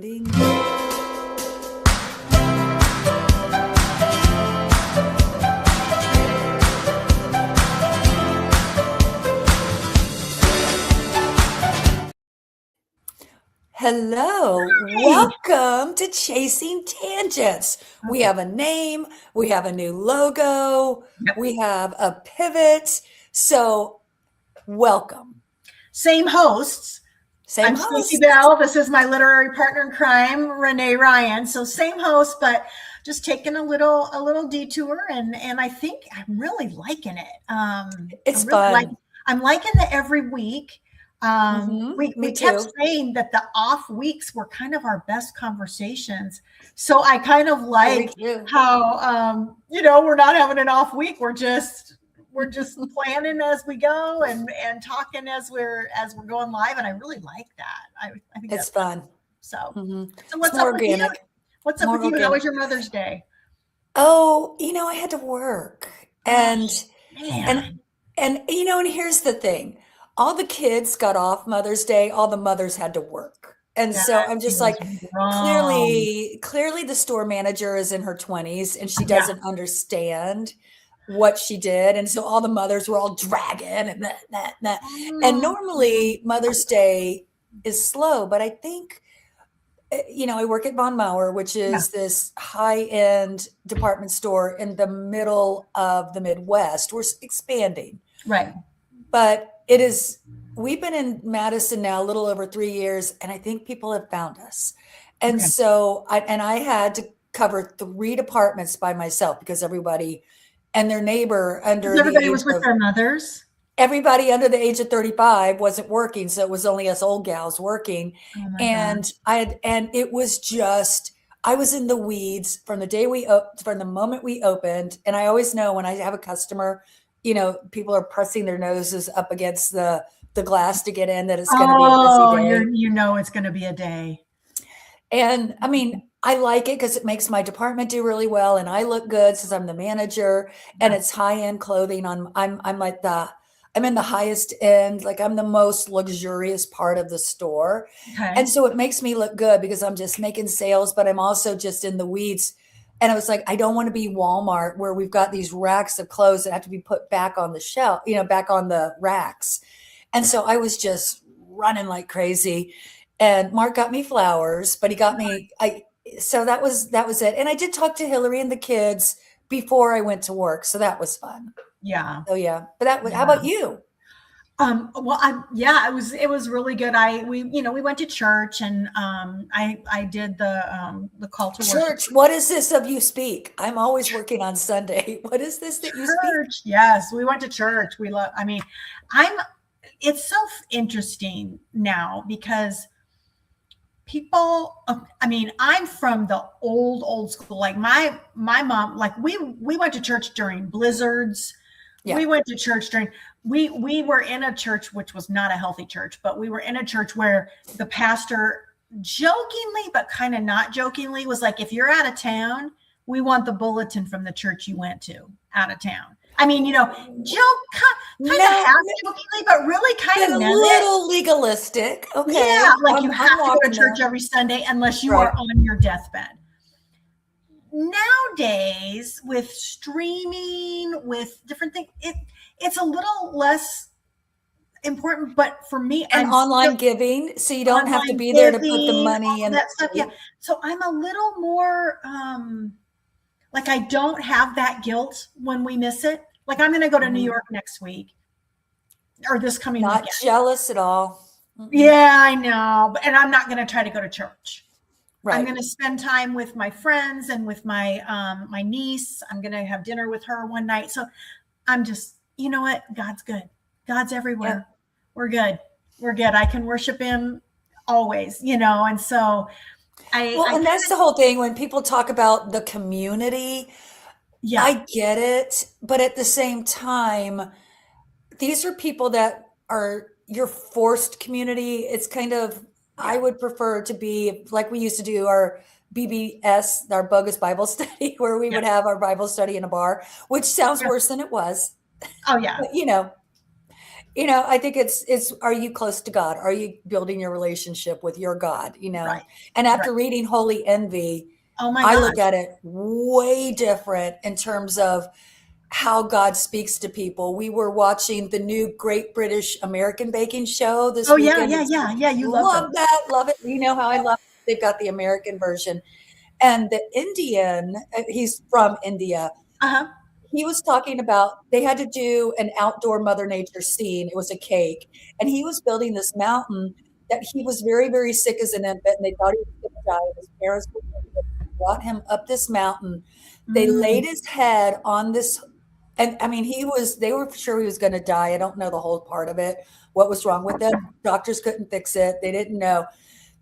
Loading. Hello, Hey. welcome to Chasing Tangents. We have a name, we have a new logo, Yep. we have a pivot. So, welcome. Same hosts. Same I'm Stacy host. Bell. This is my literary partner in crime, Renee Ryan. So same host, but just taking a little detour, and I think I'm really liking it. I It's really like. fun. I'm liking the every week. We Me kept too. saying that the off weeks were kind of our best conversations. So I kind of Very like true. how we're not having an off week. We're just planning as we go and talking as we're going live, and I really like that. I think It's that's fun. fun. So so It's what's more up with you? organic. What's up More with you? How organic. was your Mother's Day? Oh, I had to work. Oh And and man. and here's the thing. All the kids got off Mother's Day, all the mothers had to work. And That so I'm just feels like, wrong. clearly the store manager is in her 20s and she Yeah. doesn't understand what she did. And so all the mothers were all dragging and that. And Mm. normally Mother's Day is slow, but I think I work at Von Mauer, which Yeah. is this high-end department store in the middle of the Midwest. We're expanding, Right. but we've been in Madison now a little over 3 years, and I think people have found us. And Okay. so I had to cover three departments by myself because everybody and their neighbor Because under the everybody age was with of their mothers. everybody under the age of 35 wasn't working, so it was only us old gals working. Oh my And gosh. it was just, I was in the weeds from from the moment we opened. And I always know when I have a customer, people are pressing their noses up against the glass to get in, that it's going to be a busy Oh, day. it's going to be a day. And I mean, I like it because it makes my department do really well, and I look good since I'm the manager, and Yeah. it's high end clothing. I'm in the highest end, like I'm the most luxurious part of the store, Okay. and so it makes me look good because I'm just making sales, but I'm also just in the weeds. And I was like, I don't want to be Walmart where we've got these racks of clothes that have to be put back on the shelf, back on the racks. And so I was just running like crazy. And Mark got me flowers, but he got me I so that was it. And I did talk to Hillary and the kids before I went to work, so that was fun. Yeah. So yeah. But that was how Yeah. about you? Well, yeah, it was really good. We went to church, and I did the call to worship. Church, what is this of you speak? I'm always working on Sunday. What is this that you speak? Church, yes, we went to church. We love. I mean, I'm. It's so interesting now because people. I mean, I'm from the old school. Like my mom. Like we went to church during blizzards. Yeah. We went to church during. We were in a church which was not a healthy church, but we were in a church where the pastor jokingly, but kind of not jokingly, was like, if you're out of town, we want the bulletin from the church you went to out of town. I mean, joke kind of No, half jokingly, but really kind but of a meant it. little legalistic. Okay. Yeah, like you I'm have to go to walking church there. every Sunday unless you are Right. on your deathbed. Nowadays, with streaming, with different things, it's a little less important. But for me, And I'm still online giving, so you don't have to online be there to put the giving, money all in. that stuff. Yeah. So I'm a little more like I don't have that guilt when we miss it. Like I'm going to go to New Mhm. York next week or this coming Not weekend. jealous at all. Mm-mm. Yeah, I know. And I'm not going to try to go to church. I'm Right. going to spend time with my friends and with my niece. I'm going to have dinner with her one night. So I'm just, you know what? God's good. God's everywhere. Yep. We're good. We're good. I can worship him always, and so I Well, and kind that's of, the whole thing when people talk about the community. yeah, I get it, but at the same time, these are people that are your forced community. It's kind of, I yeah, would prefer to be like we used to do our BBS, our bogus Bible study, where we yeah. would have our Bible study in a bar, which sounds worse than it was. Oh yeah. But I think it's are you close to God? Are you building your relationship with your God, Right. And Right. after reading Holy Envy, Oh my I gosh. look at it way different in terms of how God speaks to people. We were watching the new Great British American Baking Show this Oh yeah, weekend. yeah, It's yeah, yeah. You love love those. that, love it. You know how I love it. They've got the American version. And the Indian, he's from India, Uh-huh. he was talking about they had to do an outdoor Mother Nature scene. It was a cake. And he was building this mountain that he was very, very sick as an infant, and they thought he was going to die. And his parents brought him up this mountain. They laid Mm, his head on this. And I mean, they were sure he was going to die. I don't know the whole part of it, what was wrong with him. Doctors couldn't fix it. They didn't know.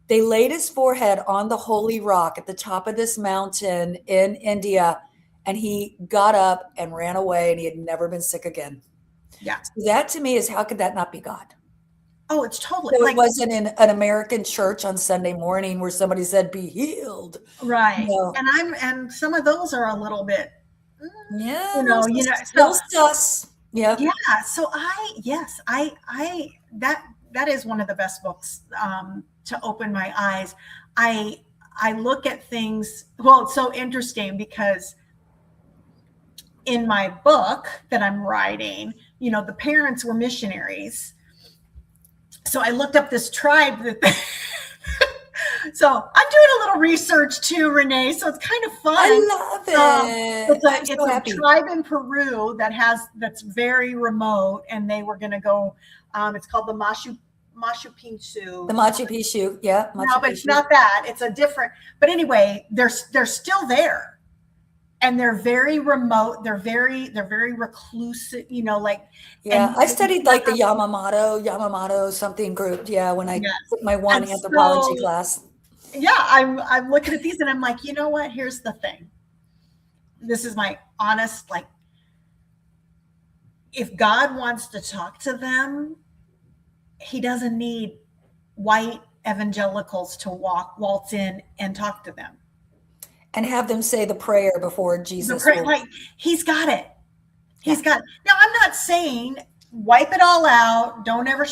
They laid his forehead on the holy rock at the top of this mountain in India, and he got up and ran away, and he had never been sick again. yeah. So that to me is how could that not be God? Oh, it's totally So it like wasn't in an American church on Sunday morning where somebody said, "Be healed." right. No. And some of those are a little bit, mm, Yeah, those are so still sus. Yeah. yeah, so yes, that is one of the best books to open my eyes. I I look at things, well, it's so interesting because in my book that I'm writing, the parents were missionaries. So I looked up this tribe that so I'm doing a little research too, Renee. So it's kind of I fun. love it. I'm It's so a happy. tribe in Peru that's very remote, and they were going to go. It's called the Machu The Picchu. Machu Picchu. Yeah, No, Machu but it's Picchu. not that. It's a different. But anyway, they're still there, and they're very remote. They're very reclusive. Like, Yeah, and I studied like the Yamamoto something group. Yeah, when I yes, took my one and anthropology so class. yeah, I'm looking at these and I'm like, you know what? Here's the thing. This is my honest, like, if God wants to talk to them, he doesn't need white evangelicals to waltz in and talk to them. And have them say the prayer before The Jesus pray, will. like, he's got it. Yeah. He's got it. Now, I'm not saying wipe it all out, don't ever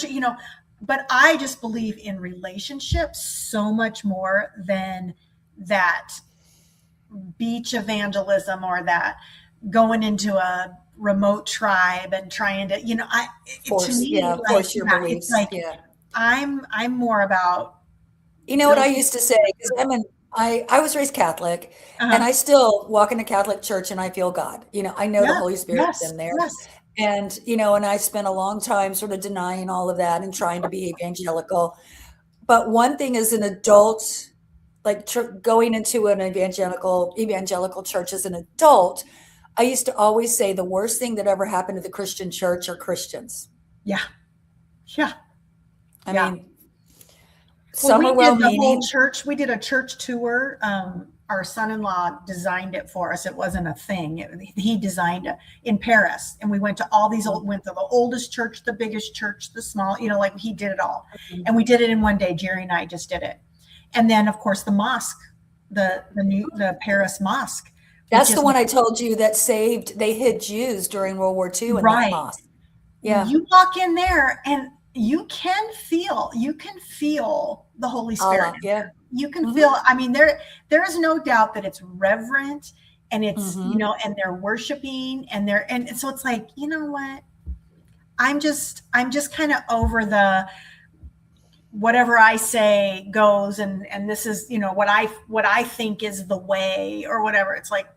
but I just believe in relationships so much more than that beach evangelism or that going into a remote tribe and trying to, to Force, me, yeah, like, force your yeah, it's beliefs. like Yeah. I'm more about You know what I building. used to say? Because I was raised Catholic, and Uh-huh. I still walk in a Catholic church and I feel God. I know the Yes, Holy Spirit's yes, in there. yes. And I spent a long time sort of denying all of that and trying to be evangelical. But one thing as an adult, like going into an evangelical church as an adult, I used to always say the worst thing that ever happened to the Christian church are Christians. Yeah, yeah, I yeah. mean, Well, some we are did the whole well-meaning. church. We did a church tour. Our son-in-law designed it for us. It wasn't a thing. He designed it in Paris, and we went to all these went to the oldest church, the biggest church, the small. Like, he did it all, and we did it in one day. Jerry and I just did it, and then of course the mosque, the Paris mosque, which That's the is one I told you that they hid Jews during World War II in that right. mosque. Yeah. You walk in there and you can feel the Holy Spirit. Allah. Yeah. You can Mhm. feel, I mean, there is no doubt that it's reverent, and it's, Mhm. and they're worshiping, and so it's like, you know what? I'm just kind of over the whatever I say goes, and this is, what I think is the way or whatever. It's like When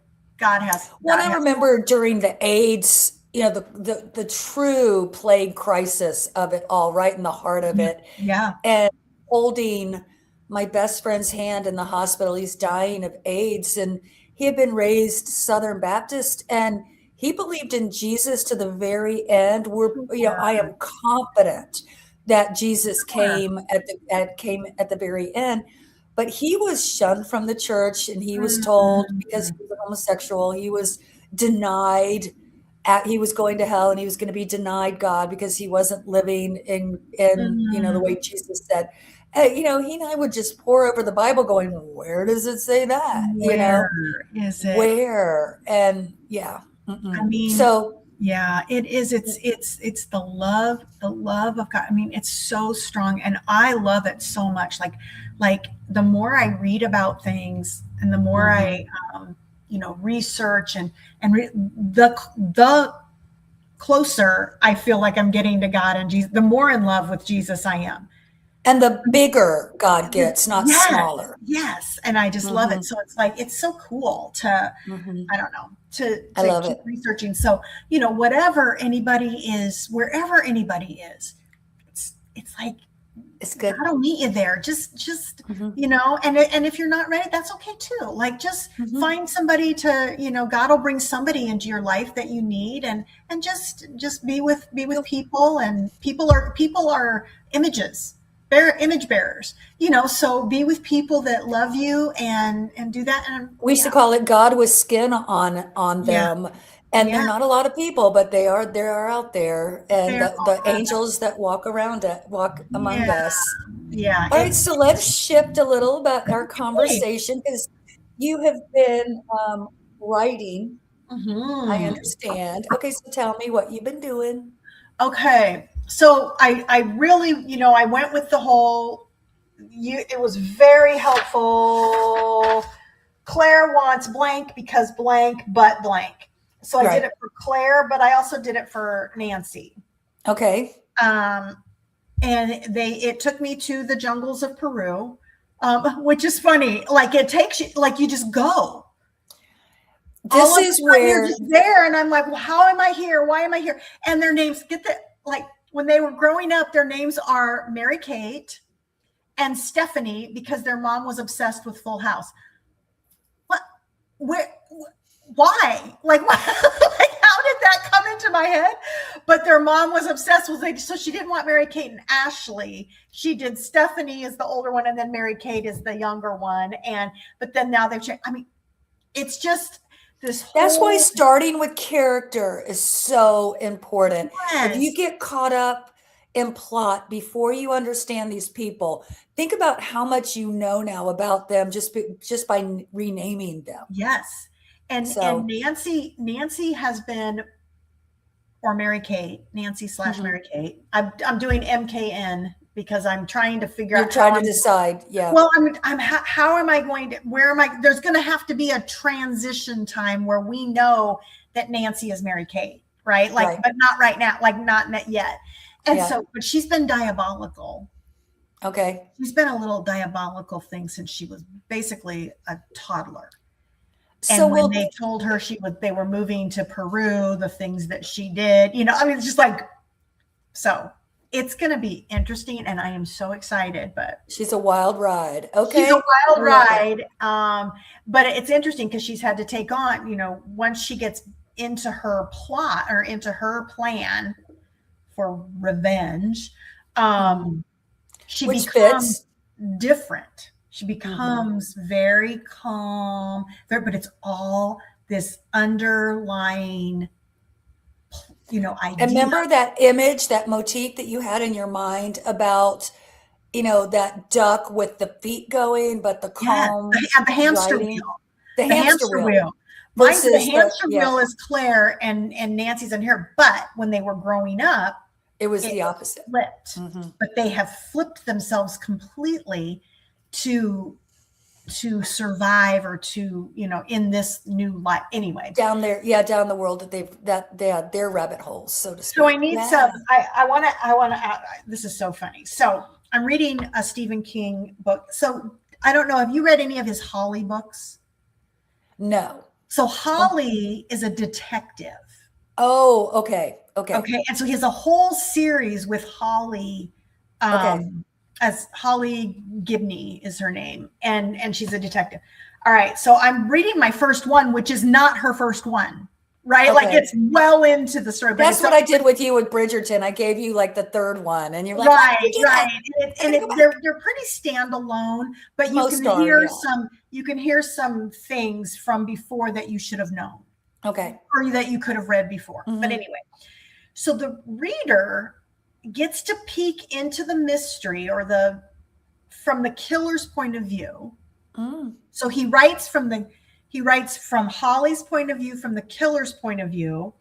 God I has. remember during the AIDS, the true plague crisis of it all, right in the heart of it, Yeah. and holding my best friend's hand in the hospital. He's dying of AIDS, and he had been raised Southern Baptist, and he believed in Jesus to the very end. I am confident that Jesus came at the very end, but he was shunned from the church, and he was told because Mhm. he was a homosexual, he was denied. He was going to hell, and he was going to be denied God because he wasn't living in the way Mhm. Jesus said. He and I would just pour over the Bible going, where does it say that? Where is it? Where? And yeah. I Mm-mm. mean, So Yeah, it is. It's the love of God. I mean, it's so strong, and I love it so much. Like the more I read about things, and the more I, research the closer I feel like I'm getting to God and Jesus. The more in love with Jesus I am. And the bigger God gets, not Yes, smaller. yes, and I just love it. So it's like it's so cool to I don't know I to love keep it. researching. So whatever anybody is, wherever anybody is, it's like It's good. God will meet you there. Just and if you're not ready, that's okay too. Like just find somebody to God will bring somebody into your life that you need, and just be with people, and people are images. They're image bearers, so be with people that love you and do that. And We used to call it God with skin on yeah, them. And they're yeah, not a lot of people, but they are out there. And they're the angels that walk among yeah, us. yeah. All right, so let's shift a little about our Okay. conversation, because you have been writing. I Mhm. understand. Okay, so tell me what you've been doing. Okay. So I really, I went with the whole it was very helpful. Claire wants blank because blank, but blank. So I did Right. it for Claire, but I also did it for Nancy. Okay. Um, and it took me to the jungles of Peru, which is funny. Like it takes you, like you just go. All This of a is sudden you're where just there, and I'm like, well, how am I here? Why am I here? And their names like when they were growing up, their names are Mary Kate and Stephanie because their mom was obsessed with Full House. What? Where? Why? Like, like how did that come into my head? But their mom was obsessed with it, so she didn't want Mary Kate and Ashley. She did Stephanie is the older one, and then Mary Kate is the younger one. But then now they've changed. I mean, it's just this that's why whole starting with character is so important. If you yes, get caught up in plot before you understand these people, think about how much you know now about them just by renaming them. yes. And So, Nancy has been or Mary Kate, Nancy slash mhm. Mary Kate. I'm doing MKN because I'm trying to figure You're out how trying to I'm decide. Yeah. well, how am I going to, where am I, there's going to have to be a transition time where we know that Nancy is Mary Kate, right? Like, Right. but not right now, like not yet. And Yeah. so, but she's been diabolical. Okay. She's been a little diabolical thing since she was basically a toddler. So And when we'll they told her they were moving to Peru, the things that she did, I mean, it's just like, so it's going to be interesting. And I am so excited, but she's a wild ride. she's a Okay. wild I love it. ride. But it's interesting because she's had to take on, once she gets into her plot or into her plan for revenge, Mhm. she Which becomes fits. different. She Mhm. becomes very calm, but it's all this underlying, And idea. remember that image, that motif that you had in your mind about, that duck with the feet going, but the Yes, calm the hamster riding, wheel. the The hamster hamster wheel wheel. Mine's the versus hamster yeah, wheel is Claire and Nancy's in here. But when they were growing up, it was it the was opposite. flipped. Hmm. But they have flipped themselves completely to survive or to, in this new life. Anyway. Down there, yeah, down the world that they had their rabbit holes, so to So I speak. need Yeah. some, I want to, this is so funny. So I'm reading a Stephen King book. So I don't know. Have you read any of his Holly books? No. So Um, Holly is a detective. oh, okay. Okay. Okay. And so he has a whole series with Holly, Okay. as Holly Gibney is her name. And she's a detective. All right. So I'm reading my first one, which is not her first one, right? Like Okay. it's well into the story, but That's it's what I did with you with Bridgerton. I gave you like the third one, and you're like, "Why did right, you do right. that? I And gotta go back." they're pretty standalone, but Most are, yeah. you can hear some things from before that you should have known Okay. or that you could have read before. But Hmm. anyway, so the reader gets to peek into the mystery or from the killer's point of view. Mm. So he writes from Holly's point of view, from the killer's point of view.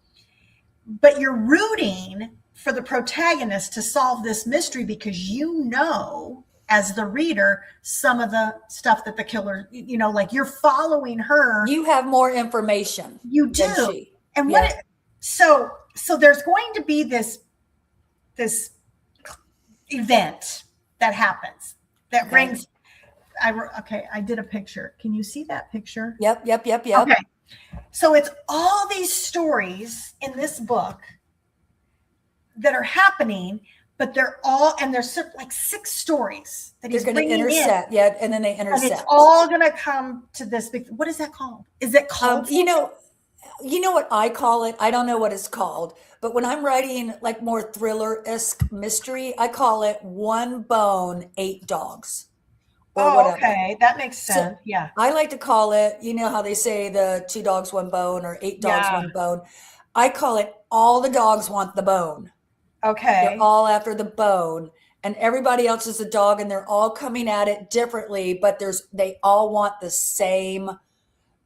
but you're rooting for the protagonist to solve this mystery because you know, as the reader, some of the stuff that the killer, like you're following her. You have more information. You do. Than she. And yeah. So there's going to be this event that happens that brings. I did a picture. Can you see that picture? Yep. Okay. So it's all these stories in this book that are happening, but they're all, and there's like 6 stories that he's going to in. intersect. Yeah. And then they intersect. And it's all going to come to this big, what is that called? Is it called? You know what I call it? I don't know what it's called, but when I'm writing like more thriller-esque mystery, I call it 1 bone, 8 dogs. Or whatever. Okay. That makes sense. So yeah. I like to call it, you know how they say the 2 dogs, 1 bone, or 8 dogs, 1 bone. I call it all the dogs want the bone. Okay. They're all after the bone, and everybody else is a dog, and they're all coming at it differently, but they all want the same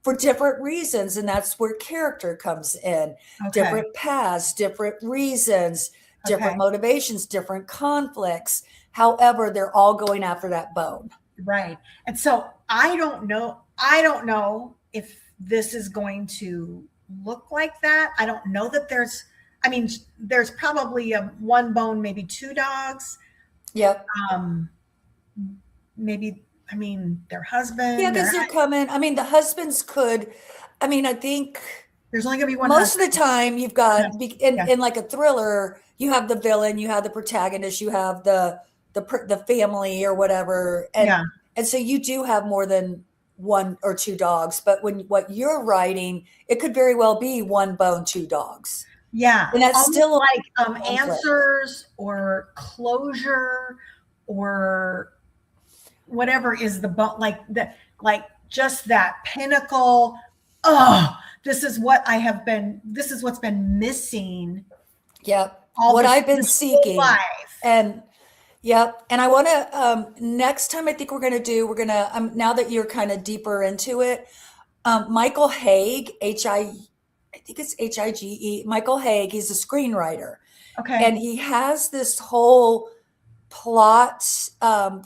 for different reasons. And that's where character comes in. Different paths, different reasons, different motivations, different conflicts. However, they're all going after that bone. Right. And so I don't know if this is going to look like that. I don't know that there's probably 1 bone, maybe 2 dogs. Yep. Maybe, their husband. Yeah, because they're coming. The husbands could, I think there's only gonna be one. Most of the time you've got, in like a thriller, you have the villain, you have the protagonist, you have the family or whatever. And so you do have more than 1 or 2 dogs, but what you're writing, it could very well be 1 bone, 2 dogs. Yeah. And that's still like answers or closure or whatever is the bone, like just that pinnacle. Oh, this is what's been missing. Yep. What I've been seeking. Life. And yep. And I want to, next time I think we're going to, now that you're kind of deeper into it, Michael Haig, I think it's Hige, Michael Haig, he's a screenwriter. Okay. And he has this whole plot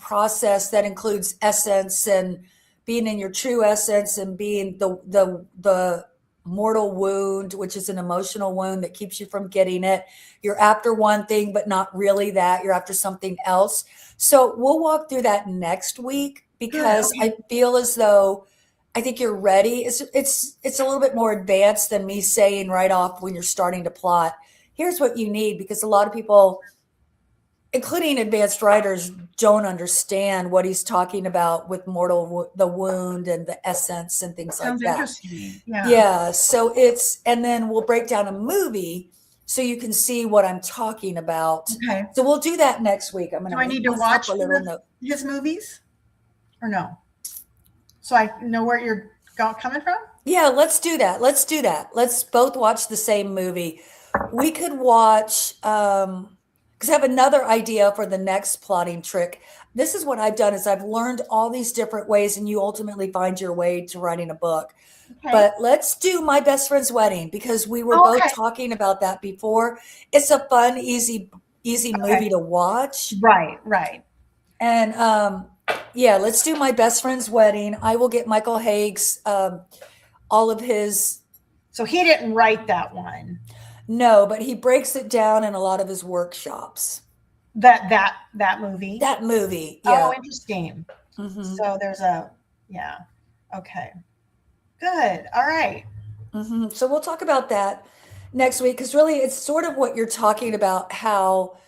process that includes essence and being in your true essence and being the mortal wound, which is an emotional wound that keeps you from getting it. You're after one thing, but not really that. You're after something else. So we'll walk through that next week because I feel as though I think you're ready. It's a little bit more advanced than me saying right off when you're starting to plot, here's what you need, because a lot of people, including advanced writers, don't understand what he's talking about with the wound and the essence and things like that. Interesting. Yeah. So and then we'll break down a movie so you can see what I'm talking about. Okay. So we'll do that next week. Do I need to watch his movies or no? So I know where you're coming from? Yeah, let's do that. Let's both watch the same movie. We could watch, because I have another idea for the next plotting trick. This is what I've done is I've learned all these different ways, and you ultimately find your way to writing a book. Okay. But let's do My Best Friend's Wedding, because we were both talking about that before. It's a fun, easy movie to watch. Right. And let's do My Best Friend's Wedding. I will get Michael Haig's all of his. So he didn't write that one. No, but he breaks it down in a lot of his workshops. That movie? That movie, yeah. Oh, interesting. Mm-hmm. So there's okay. Good. All right. Mm-hmm. So we'll talk about that next week, because really it's sort of what you're talking about, how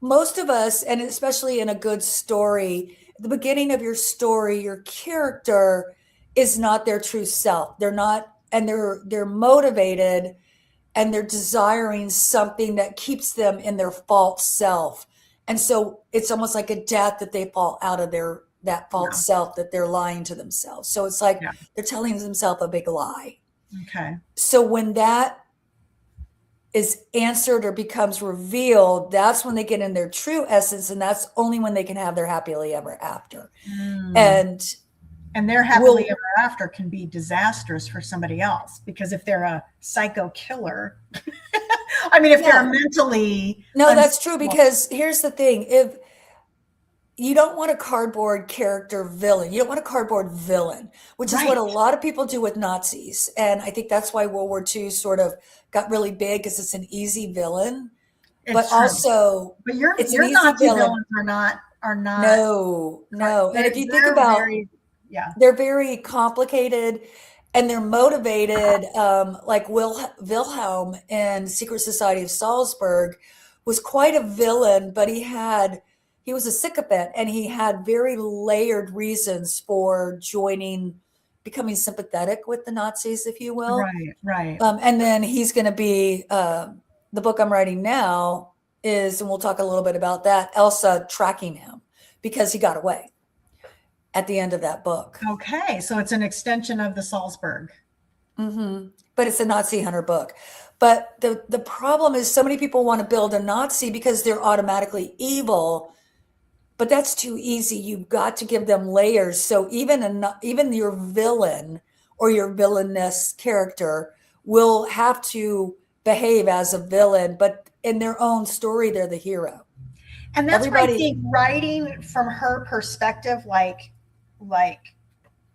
most of us, and especially in a good story, at the beginning of your story, your character is not their true self. They're not, and they're motivated, and they're desiring something that keeps them in their false self. And so it's almost like a death that they fall out of that false self, that they're lying to themselves. So it's like they're telling themselves a big lie. Okay. So when that is answered or becomes revealed, that's when they get in their true essence. And that's only when they can have their happily ever after. Mm. And their happily ever after can be disastrous for somebody else, because if they're a psycho killer, I mean, if they're Yeah. mentally No, that's true, unstable. because here's the thing. If you don't want a cardboard character villain, you don't want a cardboard villain, which is what Right. a lot of people do with Nazis. And I think that's why World War II sort of got really big, because it's an easy villain, but It's true. also But it's an your easy Nazi villain. villains are not No, no. And if you think they're about, very, yeah. they're very complicated and they're motivated. Like Wilhelm in Secret Society of Salzburg was quite a villain, but he was a sycophant, and he had very layered reasons for becoming sympathetic with the Nazis, if you will. Right, right. And then he's going to be, the book I'm writing now is, and we'll talk a little bit about that, Elsa tracking him because he got away at the end of that book. Okay, so it's an extension of the Salzburg. But it's a Nazi hunter book. But the problem is, so many people want to build a Nazi because they're automatically evil, but that's too easy. You've got to give them layers. So even your villain or your villainous character will have to behave as a villain, but in their own story, they're the hero. And that's why I Everybody, think writing from her perspective, like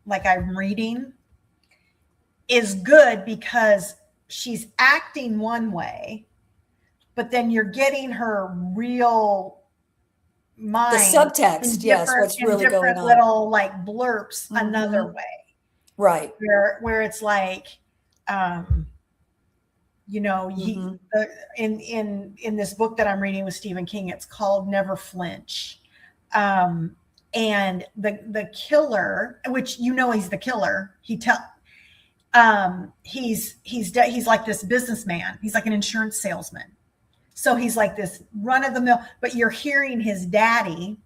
I'm reading, is good because she's acting one way, but then you're getting her real the mind subtext, yes, what's in really going different on. little like blurps another way, Right. where it's like, you know, in this book that I'm reading with Stephen King, it's called Never Flinch. And the killer, which, you know, he's the killer, he's like this businessman. He's like an insurance salesman. So he's like this run of the mill, but you're hearing his daddy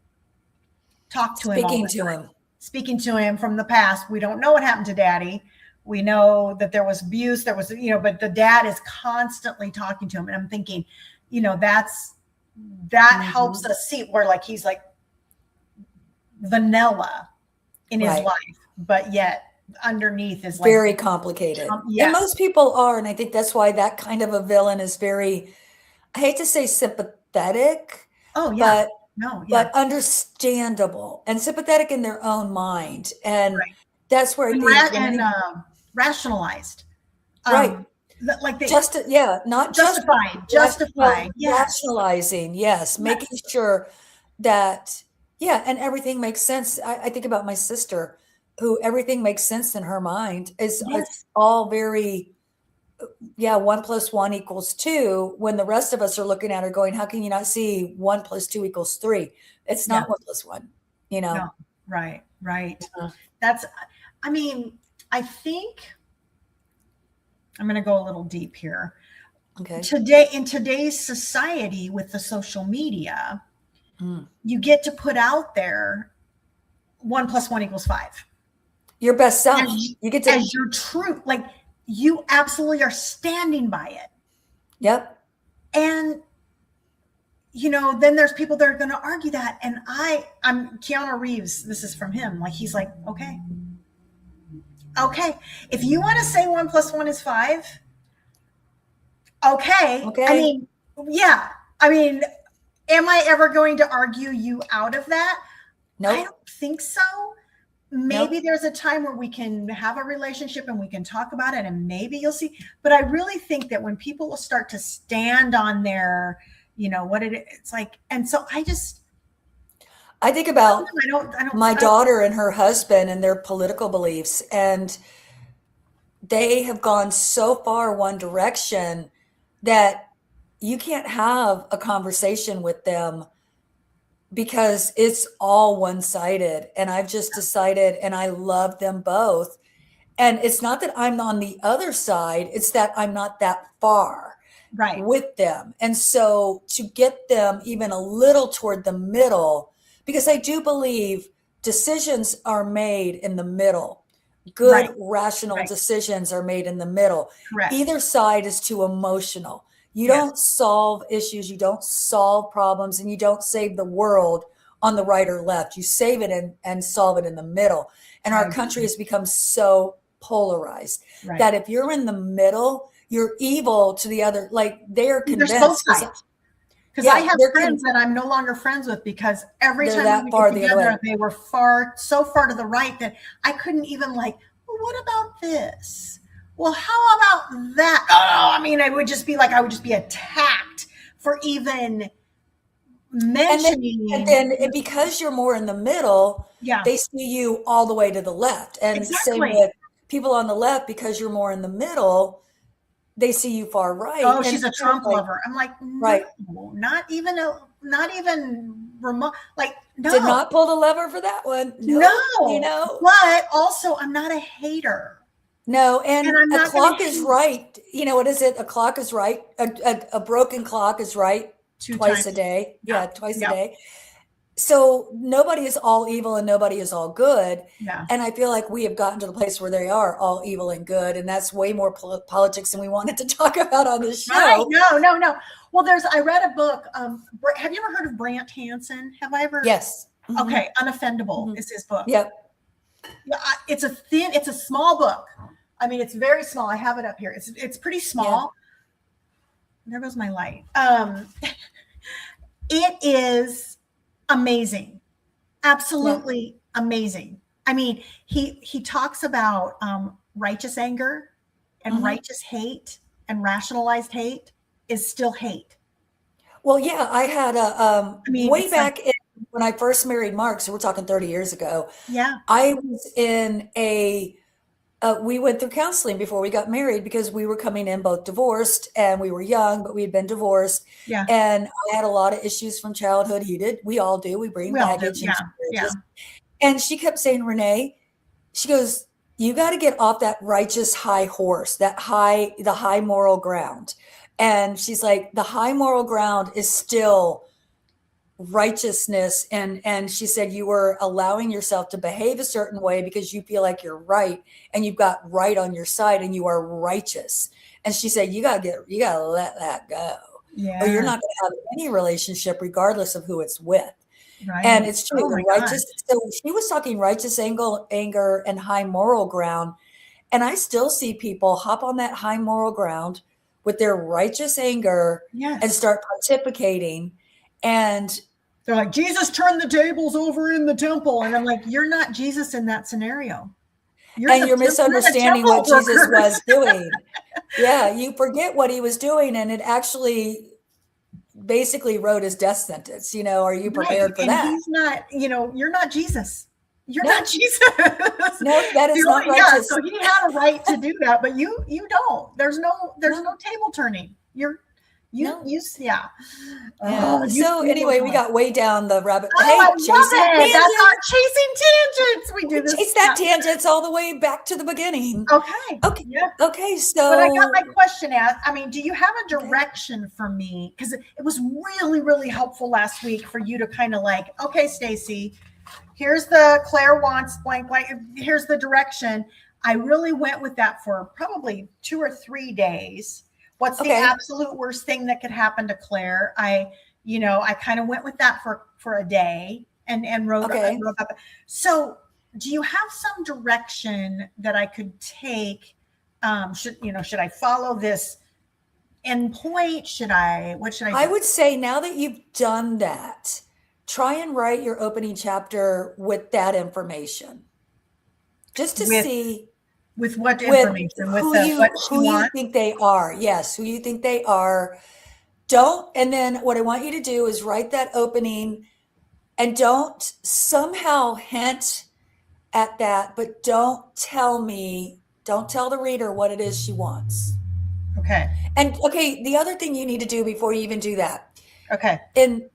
talk to him all the time. Speaking to him from the past. We don't know what happened to daddy. We know that there was abuse, but the dad is constantly talking to him. And I'm thinking, that helps us see where like, he's like vanilla in his life, but yet underneath is like very complicated. Yes. And most people are. And I think that's why that kind of a villain is very, I hate to say sympathetic. Oh, yeah. But understandable and sympathetic in their own mind. And that's where I think rationalized. Right. Like not justifying. Rationalizing. Yes. Making sure that, and everything makes sense. I think about my sister, who everything makes sense in her mind. It's all very, 1 + 1 = 2, when the rest of us are looking at her going, how can you not see 1 + 2 = 3? It's not 1 + 1, No. Right. That's, I think I'm going to go a little deep here. Okay. In today's society with the social media, you get to put out there 1 + 1 = 5. Your best self. You get to, as your truth. Like, you absolutely are standing by it. Yep. And, then there's people that are going to argue that. And I'm Keanu Reeves. This is from him. Like, he's like, okay. If you want to say 1 + 1 = 5. Okay. Am I ever going to argue you out of that? No. I don't think so. Maybe there's a time where we can have a relationship and we can talk about it, and maybe you'll see. But I really think that when people will start to stand on their, it's like, and so I think about my daughter and her husband and their political beliefs, and they have gone so far one direction that you can't have a conversation with them because it's all one-sided. And I've just decided, and I love them both. And it's not that I'm on the other side, it's that I'm not that far with them. And so to get them even a little toward the middle, because I do believe decisions are made in the middle. Good, rational decisions are made in the middle. Correct. Either side is too emotional. You don't solve issues, you don't solve problems, and you don't save the world on the right or left. You save it and solve it in the middle. And our country has become so polarized that if you're in the middle, you're evil to the other. Like they're There's both convinced. sides. Because I have friends that I'm no longer friends with because every time we get together, they were so far to the right that I couldn't even like, well, what about this? Well, how about that? Oh, I mean, I would just be attacked for even mentioning. And then because you're more in the middle, yeah, they see you all the way to the left. And same with people on the left, because you're more in the middle, they see you far right. Oh, she's a Trump lover. I'm like, no, right. not even remote. Like, no. Did not pull the lever for that one. No. You know. But also, I'm not a hater. No, and a clock is right. You know, what is it? A clock is right. A broken clock is right twice a day. Yeah, twice a day. So nobody is all evil and nobody is all good. Yeah. And I feel like we have gotten to the place where they are all evil and good. And that's way more politics than we wanted to talk about on this show. Right. No. Well, I read a book. Have you ever heard of Brant Hansen? Have I ever? Yes. Mm-hmm. Okay. Unoffendable is his book. Yep. It's a small book. I mean, it's very small. I have it up here. It's pretty small. Yeah. There goes my light. It is amazing. Absolutely amazing. I mean, he talks about righteous anger and righteous hate and rationalized hate is still hate. Well, yeah, I had way back when I first married Mark, so we're talking 30 years ago. Yeah. I was in we went through counseling before we got married because we were coming in both divorced and we were young, but we had been divorced. Yeah. And I had a lot of issues from childhood. He did. We all do. We bring baggage into marriages. And she kept saying, Renee, she goes, you got to get off that righteous high horse, the high moral ground. And she's like, the high moral ground is still righteousness. And she said, you were allowing yourself to behave a certain way because you feel like you're right and you've got right on your side and you are righteous. And she said, you gotta let that go. Yeah. Or you're not gonna have any relationship regardless of who it's with. Right. And it's true. Oh righteous. So she was talking righteous anger and high moral ground. And I still see people hop on that high moral ground with their righteous anger and start pontificating. And they're like, Jesus turned the tables over in the temple. And I'm like, you're not Jesus in that scenario. You're misunderstanding what Jesus was doing. Yeah, you forget what he was doing. And it actually basically wrote his death sentence. You know, are you prepared for that? He's not, you're not Jesus. You're not Jesus. No, that is not righteous. So he had a right to do that, but you don't. There's no table turning. So anyway, we got way down the rabbit. Oh, hey, that's our chasing tangents. We do this. Chase that tangents all the way back to the beginning. Okay. Yeah. Okay. So, but I got my question asked. I mean, do you have a direction for me? Because it was really, really helpful last week for you to kind of like, okay, Staci, here's the Claire wants blank. Here's the direction. I really went with that for probably 2 or 3 days. What's the absolute worst thing that could happen to Claire? I kind of went with that for a day and wrote up. So do you have some direction that I could take? Should I follow this endpoint? What should I do? I would say now that you've done that, try and write your opening chapter with that information. Just to see. With what information? Who you think they are. Yes, who you think they are. And then what I want you to do is write that opening and don't somehow hint at that, but don't tell the reader what it is she wants. Okay. And the other thing you need to do before you even do that. Okay. In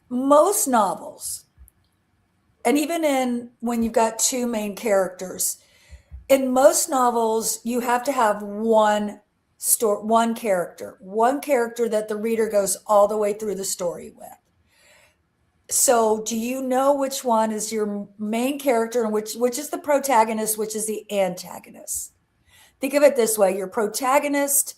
most novels, and even when you've got 2 main characters, in most novels, you have to have one character that the reader goes all the way through the story with. So do you know which one is your main character and which is the protagonist, which is the antagonist? Think of it this way. Your protagonist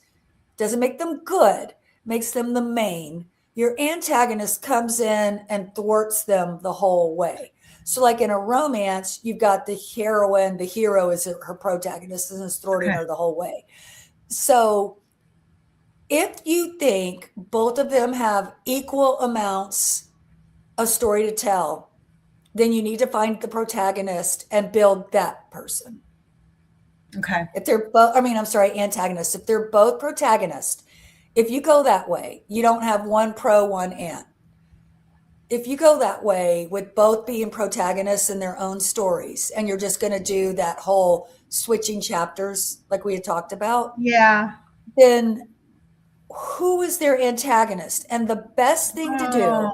doesn't make them good, makes them the main. Your antagonist comes in and thwarts them the whole way. So like in a romance, you've got the heroine, the hero is her protagonist and is thwarting her the whole way. So If you think both of them have equal amounts of story to tell, then you need to find the protagonist and build that person. Okay. If they're both, I mean, I'm sorry, antagonists. If they're both protagonists, if you go that way, you don't have one pro, one ant. If you go that way with both being protagonists in their own stories, and you're just going to do that whole switching chapters like we had talked about, Yeah. then who is their antagonist? And the best thing to do Oh,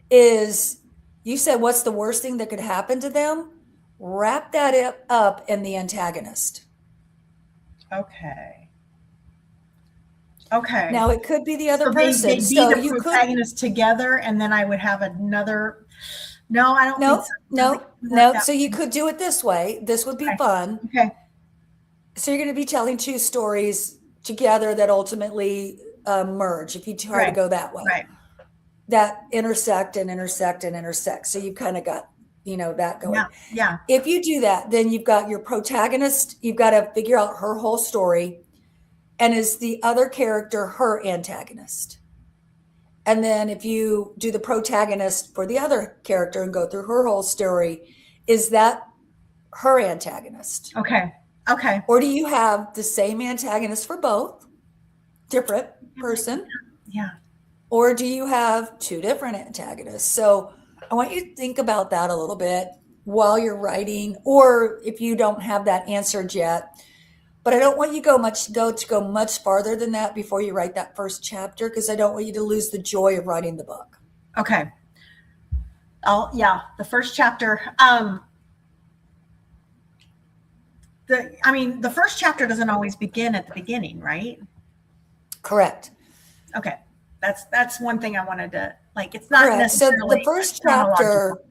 is, you said, what's the worst thing that could happen to them? Wrap that up in the antagonist. okay. Okay. Now, it could be the other So person. they'd be So the you could, protagonists together, and then I would have another. No, I don't think no, so. no, no. So you could do it this way. This would be Okay. fun. Okay. So you're going to be telling two stories together that ultimately merge if you try to Right. go that way. Right. That intersect and intersect and intersect. So you've kind of got, that going. Yeah. Yeah. If you do that, then you've got your protagonist. You've got to figure out her whole story. And is the other character her antagonist? And then if you do the protagonist for the other character and go through her whole story, is that her antagonist? Okay. Okay. Or do you have the same antagonist for both, different person? Yeah. Or do you have two different antagonists? So I want you to think about that a little bit while you're writing, or if you don't have that answered yet. But I don't want you to go much farther than that before you write that first chapter, because I don't want you to lose the joy of writing the book. Okay. The first chapter. The first chapter doesn't always begin at the beginning, right? Correct. Okay. That's one thing I wanted to, like, it's not Correct. So necessarily the first chronological. chapter,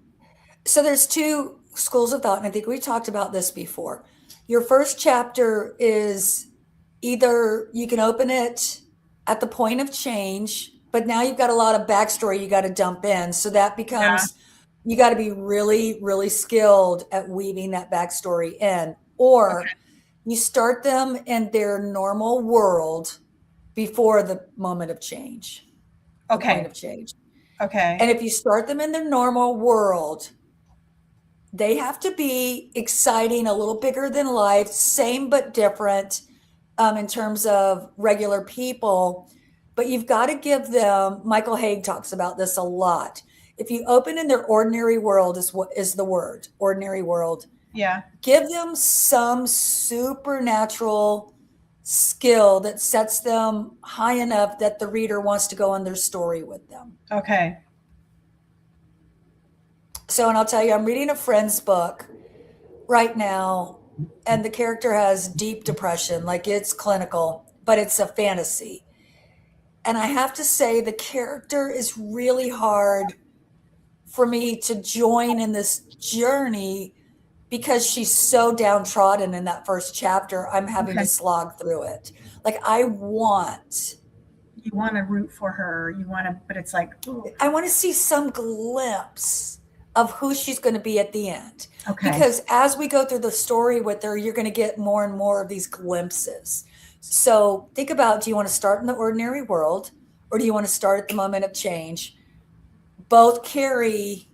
so there's two schools of thought, and I think we talked about this before. Your first chapter is either you can open it at the point of change, but now you've got a lot of backstory you got to dump in. So that becomes, you got to be really, really skilled at weaving that backstory in. Or Okay. you start them in their normal world before the moment of change, the point Okay. of change. Okay. And if you start them in their normal world, they have to be exciting, a little bigger than life, same but different in terms of regular people. But you've got to give them, Michael Haig talks about this a lot. If you open in their ordinary world, is what is the word, ordinary world. Yeah. Give them some supernatural skill that sets them high enough that the reader wants to go on their story with them. Okay. So, and I'll tell you, I'm reading a friend's book right now, and the character has deep depression, like it's clinical, but it's a fantasy. And I have to say, the character is really hard for me to join in this journey because she's so downtrodden in that first chapter. I'm having Okay. to slog through it. Like, I want to root for her. But it's like, ooh. I want to see some glimpse of who she's going to be at the end. Okay. Because as we go through the story with her, you're going to get more and more of these glimpses. So think about, do you want to start in the ordinary world, or do you want to start at the moment of change? Both carry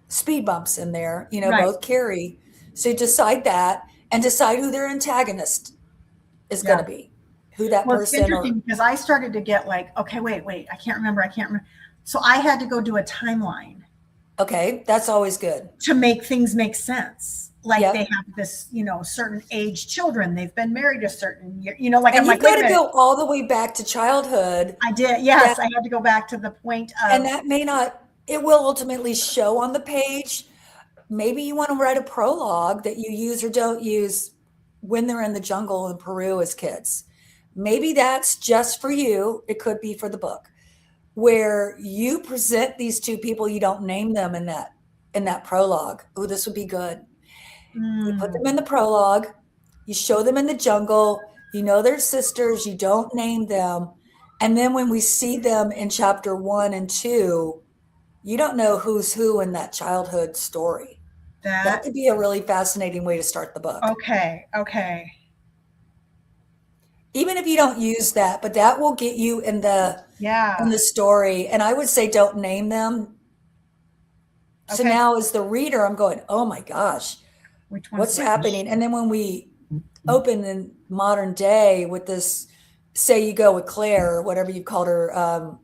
speed bumps in there, Right. both carry. So decide that, and decide who their antagonist is going to be, who that Well, it's person, or interesting because I started to get like, okay, wait, I can't remember. So I had to go do a timeline okay, that's always good. to make things make sense. Like, Yep. they have this, certain age children. They've been married a certain year, like, And I'm you like, got wait a to minute. go all the way back to childhood. I did. Yes. I had to go back to the point of, And that may not, it will ultimately show on the page. Maybe you want to write a prologue that you use or don't use when they're in the jungle in Peru as kids. Maybe that's just for you. It could be for the book, where you present these two people, you don't name them in that prologue. Oh, this would be good. You put them in the prologue, you show them in the jungle, they're sisters, you don't name them. And then when we see them in chapter 1 and 2, you don't know who's who in that childhood story. That could be a really fascinating way to start the book. okay. Even if you don't use that, but that will get you in Yeah. the story. And I would say don't name them. So Okay. now as the reader, I'm going, oh my gosh, Which one's what's which? happening? And then when we open in modern day with this, say you go with Claire or whatever you called her,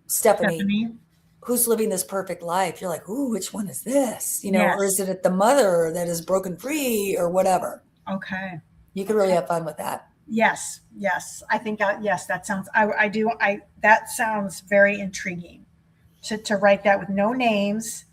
Stephanie, Stephanie. who's living this perfect life? You're like, ooh, which one is this? Or is Yes. it the mother that is broken free or whatever? Okay. You could really have fun with that. Yes. Yes. I think, yes, that sounds, I do. That sounds very intriguing to write that with no names.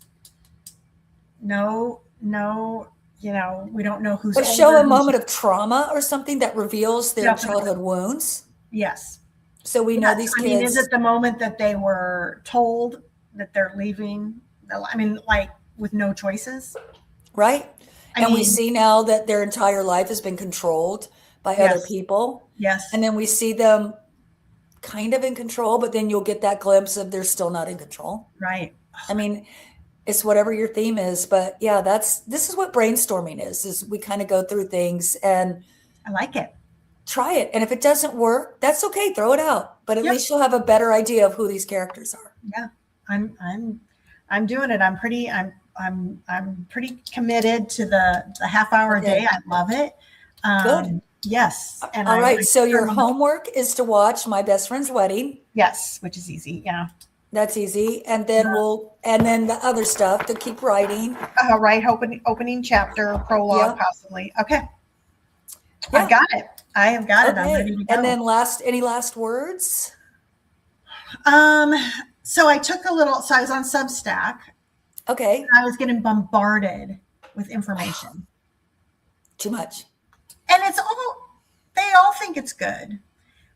No, we don't know who's But show older. a moment of trauma or something that reveals their Definitely. childhood wounds. Yes. So we know Yes. these I mean, is kids, it the moment that they were told that they're leaving? I mean, like with no choices. right? I And we mean, see now that their entire life has been controlled by other yes. people. Yes. And then we see them kind of in control, but then you'll get that glimpse of they're still not in control. Right. I mean, it's whatever your theme is, but yeah, this is what brainstorming is we kind of go through things and I like it. try it. And if it doesn't work, that's okay, throw it out. But at Yep. least you'll have a better idea of who these characters are. Yeah. I'm doing it. I'm pretty committed to the half hour a Okay. day. I love it. Good. Yes. And All right. I So your certainly- homework is to watch My Best Friend's Wedding. Yes, which is easy. Yeah. That's easy. And then then the other stuff to keep writing. Right. Opening chapter, prologue, Yeah. possibly. Okay. Yeah. I've got it. I have got it. I'm Okay. ready to go. And then any last words? So I took a little, so I was on Substack. Okay. I was getting bombarded with information. Too much. And they all think it's good,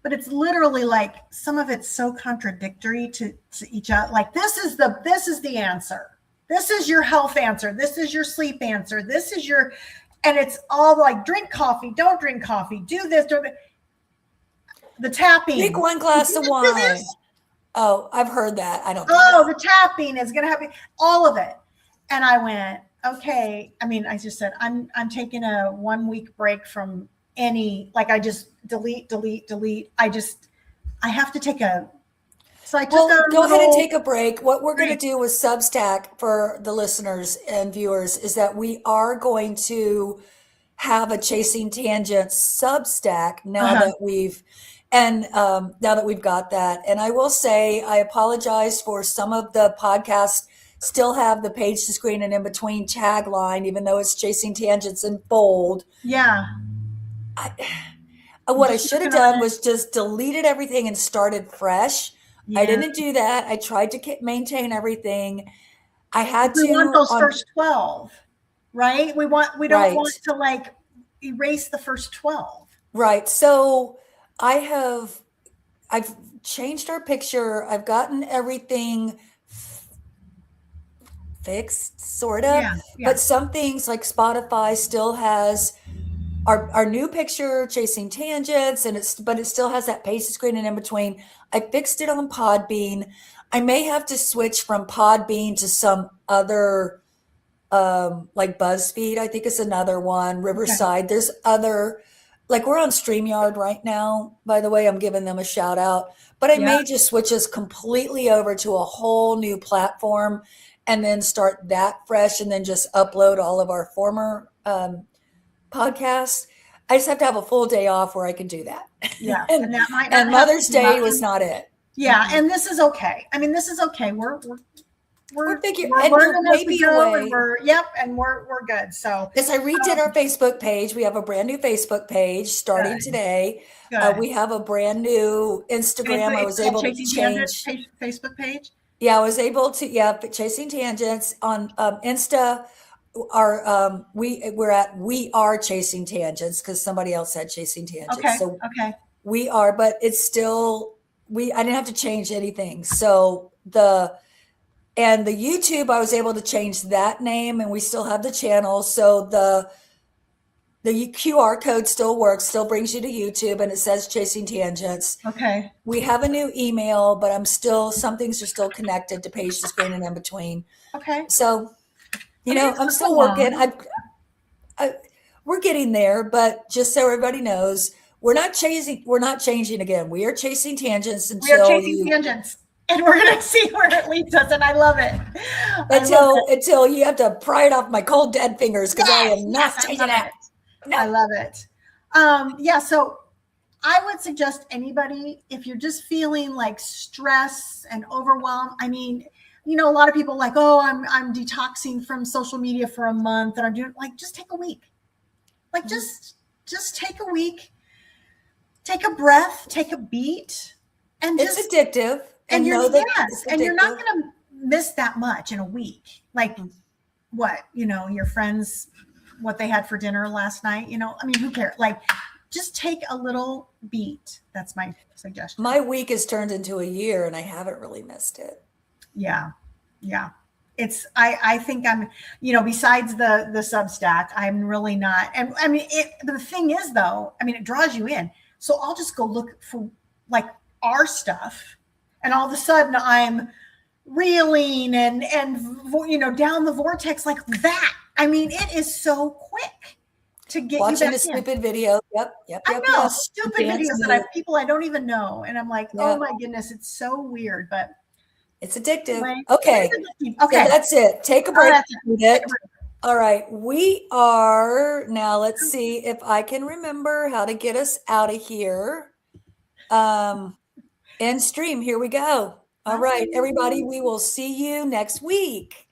but it's literally like some of it's so contradictory to each other. Like this is the answer. This is your health answer. This is your sleep answer. This is your, and it's all like drink coffee, don't drink coffee, do this, the tapping. Drink one glass of Do wine. this. Oh, I've heard that. I don't. Oh, the tapping is going to happen. All of it. And I went, okay. I mean, I just said, I'm taking a 1 week break from any, like I just delete. I have to take so I took Go ahead and take a break. What we're going to do with Substack for the listeners and viewers is that we are going to have a Chasing Tangents Substack now that we've got that. And I will say, I apologize for some of the podcasts still have the page to screen and in between tagline, even though it's Chasing Tangents in bold. Yeah. What I should have done was just deleted everything and started fresh. Yeah. I didn't do that. I tried to maintain everything. I had we to. Want those first 12, right? We don't want to like erase the first 12. Right. So I've changed our picture. I've gotten everything fixed, sort of. Yeah. But some things like Spotify still has our new picture, Chasing Tangents, but it still has that page screen and in between. I fixed it on Podbean. I may have to switch from Podbean to some other, like BuzzFeed, I think is another one. Riverside. Okay. There's other, like we're on StreamYard right now. By the way, I'm giving them a shout out. But I may just switch us completely over to a whole new platform and then start that fresh and then just upload all of our former podcasts. I just have to have a full day off where I can do that. Yeah. and that might and Mother's Day was not it. Yeah. And this is okay. I mean, this is okay. We're figuring maybe and we're good. So as I redid our Facebook page, we have a brand new Facebook page starting today. We have a brand new Instagram. I was able to change Facebook page. Yeah, I was able to. Chasing Tangents on Insta. We're at We Are Chasing Tangents because somebody else had Chasing Tangents. Okay. So okay. We are, but it's still I didn't have to change anything. So the YouTube, I was able to change that name, and we still have the channel. So the QR code still works, still brings you to YouTube, and it says Chasing Tangents. Okay. We have a new email, but some things are still connected to page to screen and in between. Okay. So, I'm still working. We're getting there, but just so everybody knows, we're not chasing. We're not changing again. We are chasing tangents We are until chasing tangents, and we're going to see where it leads us. And I love it. until you have to pry it off my cold dead fingers because I am not changing it. No. I love it. Yeah. So I would suggest anybody, if you're just feeling like stress and overwhelm. I mean, a lot of people like, oh, I'm detoxing from social media for a month, and I'm doing like, just take a week. Like just take a week, take a breath, take a beat, and it's addictive. And you're not going to miss that much in a week. Like what, your friends, what they had for dinner last night, I mean, who cares? Like, just take a little beat. That's my suggestion. My week has turned into a year and I haven't really missed it. Yeah. Yeah. I think I'm, besides the Substack, I'm really not. And I mean, but the thing is though, I mean, it draws you in. So I'll just go look for like our stuff. And all of a sudden I'm reeling and down the vortex like that. I mean, it is so quick to get watching you a stupid video. Yep. I know stupid videos that people I don't even know. And I'm like, oh my goodness, it's so weird, but it's addictive. Okay. So that's it. Take a break. All right. We are now, let's see if I can remember how to get us out of here. End stream. Here we go. All right, everybody. We will see you next week.